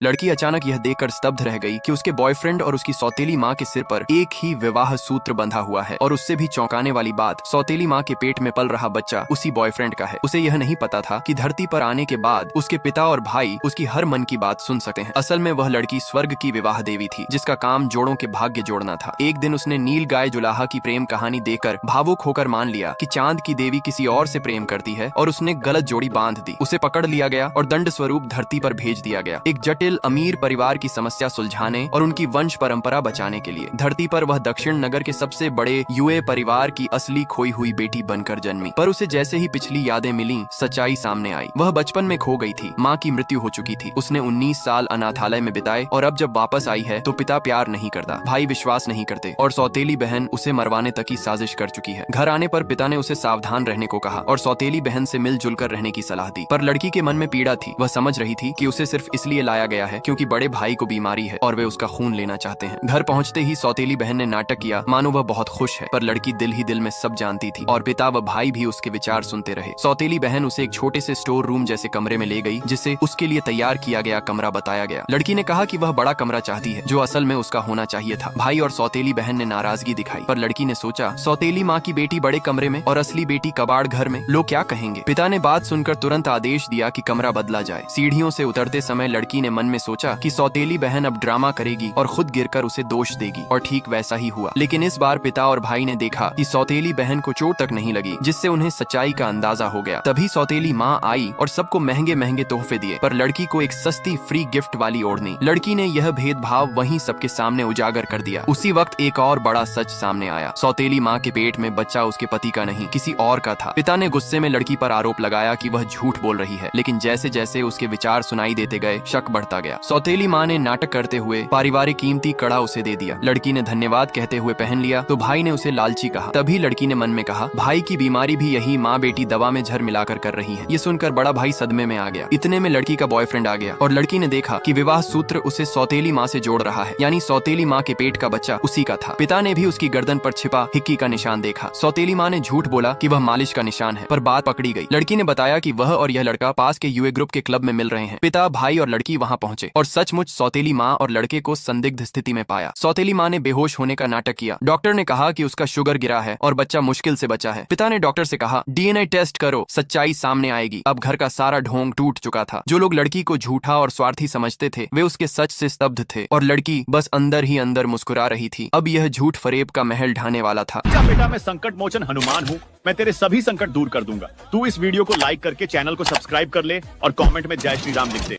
लड़की अचानक यह देखकर स्तब्ध रह गई कि उसके बॉयफ्रेंड और उसकी सौतेली माँ के सिर पर एक ही विवाह सूत्र बंधा हुआ है। और उससे भी चौंकाने वाली बात, सौतेली माँ के पेट में पल रहा बच्चा उसी बॉयफ्रेंड का है। उसे यह नहीं पता था कि धरती पर आने के बाद उसके पिता और भाई उसकी हर मन की बात सुन सकते हैं। असल में वह लड़की स्वर्ग की विवाह देवी थी, जिसका काम जोड़ों के भाग्य जोड़ना था। एक दिन उसने नील गाय जुलाहा की प्रेम कहानी देखकर भावुक होकर मान लिया कि चांद की देवी किसी और से प्रेम करती है और उसने गलत जोड़ी बांध दी। उसे पकड़ लिया गया और दंड स्वरूप धरती पर भेज दिया गया, एक जटिल अमीर परिवार की समस्या सुलझाने और उनकी वंश परंपरा बचाने के लिए। धरती पर वह दक्षिण नगर के सबसे बड़े युए परिवार की असली खोई हुई बेटी बनकर जन्मी। पर उसे जैसे ही पिछली यादें मिली, सच्चाई सामने आई। वह बचपन में खो गई थी, माँ की मृत्यु हो चुकी थी, उसने 19 साल अनाथालय में बिताए और अब जब वापस आई है तो पिता प्यार नहीं करता, भाई विश्वास नहीं करते और सौतेली बहन उसे मरवाने तक की साजिश कर चुकी है। घर आने पर पिता ने उसे सावधान रहने को कहा और सौतेली बहन से मिलजुल कर रहने की सलाह दी। पर लड़की के मन में पीड़ा थी। वह समझ रही थी कि उसे सिर्फ इसलिए लाया गया है क्योंकि बड़े भाई को बीमारी है और वे उसका खून लेना चाहते हैं। घर पहुंचते ही सौतेली बहन ने नाटक किया मानो वह बहुत खुश है, पर लड़की दिल ही दिल में सब जानती थी और पिता व भाई भी उसके विचार सुनते रहे। सौतेली बहन उसे एक छोटे से स्टोर रूम जैसे कमरे में ले गई, जिसे उसके लिए तैयार किया गया कमरा बताया गया। लड़की ने कहा कि वह बड़ा कमरा चाहती है, जो असल में उसका होना चाहिए था। भाई और सौतेली बहन ने नाराजगी दिखाई, पर लड़की ने सोचा, सौतेली माँ की बेटी बड़े कमरे में और असली बेटी कबाड़ घर में, लोग क्या कहेंगे। पिता ने बात सुनकर तुरंत आदेश दिया कि कमरा बदला जाए। सीढ़ियों से उतरते समय लड़की ने मन में सोचा कि सौतेली बहन अब ड्रामा करेगी और खुद गिरकर उसे दोष देगी, और ठीक वैसा ही हुआ। लेकिन इस बार पिता और भाई ने देखा कि सौतेली बहन को चोट तक नहीं लगी, जिससे उन्हें सच्चाई का अंदाजा हो गया। तभी सौतेली माँ आई और सबको महंगे महंगे तोहफे दिए, पर लड़की को एक सस्ती फ्री गिफ्ट वाली ओढ़नी। लड़की ने यह भेदभाव वहीं सबके सामने उजागर कर दिया। उसी वक्त एक और बड़ा सच सामने आया, सौतेली माँ के पेट में बच्चा उसके पति का नहीं, किसी और का था। पिता ने गुस्से में लड़की पर आरोप लगाया कि वह झूठ बोल रही है, लेकिन जैसे जैसे उसके विचार सुनाई देते गए, शक बढ़ता गया। सौतेली माँ ने नाटक करते हुए पारिवारिक कीमती कड़ा उसे दे दिया। लड़की ने धन्यवाद कहते हुए पहन लिया तो भाई ने उसे लालची कहा। तभी लड़की ने मन में कहा, भाई की बीमारी भी यही माँ बेटी दवा में झर मिलाकर कर रही है। ये सुनकर बड़ा भाई सदमे में आ गया। इतने में लड़की का बॉयफ्रेंड आ गया और लड़की ने देखा कि विवाह सूत्र उसे सौतेली माँ से जोड़ रहा है, यानी सौतेली माँ के पेट का बच्चा उसी का था। पिता ने भी उसकी गर्दन पर छिपा हिक्की का निशान देखा। सौतेली माँ ने झूठ बोला कि वह मालिश का निशान है, पर बात पकड़ी गई। लड़की ने बताया कि वह और यह लड़का पास के यूए ग्रुप के क्लब में मिल रहे हैं। पिता, भाई और लड़की वहाँ पहुंचे और सचमुच सौतेली माँ और लड़के को संदिग्ध स्थिति में पाया। सौतेली माँ ने बेहोश होने का नाटक किया। डॉक्टर ने कहा कि उसका शुगर गिरा है और बच्चा मुश्किल से बचा है। पिता ने डॉक्टर से कहा, डीएनए टेस्ट करो, सच्चाई सामने आएगी। अब घर का सारा ढोंग टूट चुका था। जो लोग लड़की को झूठा और स्वार्थी समझते थे, वे उसके सच से स्तब्ध थे और लड़की बस अंदर ही अंदर मुस्कुरा रही थी। अब यह झूठ फरेब का महल ढाने वाला था। बेटा, मैं संकट मोचन हनुमान हूँ, मैं तेरे सभी संकट दूर कर दूंगा। तू इस वीडियो को लाइक करके चैनल को सब्सक्राइब कर ले और कमेंट में जय श्री राम लिख दे।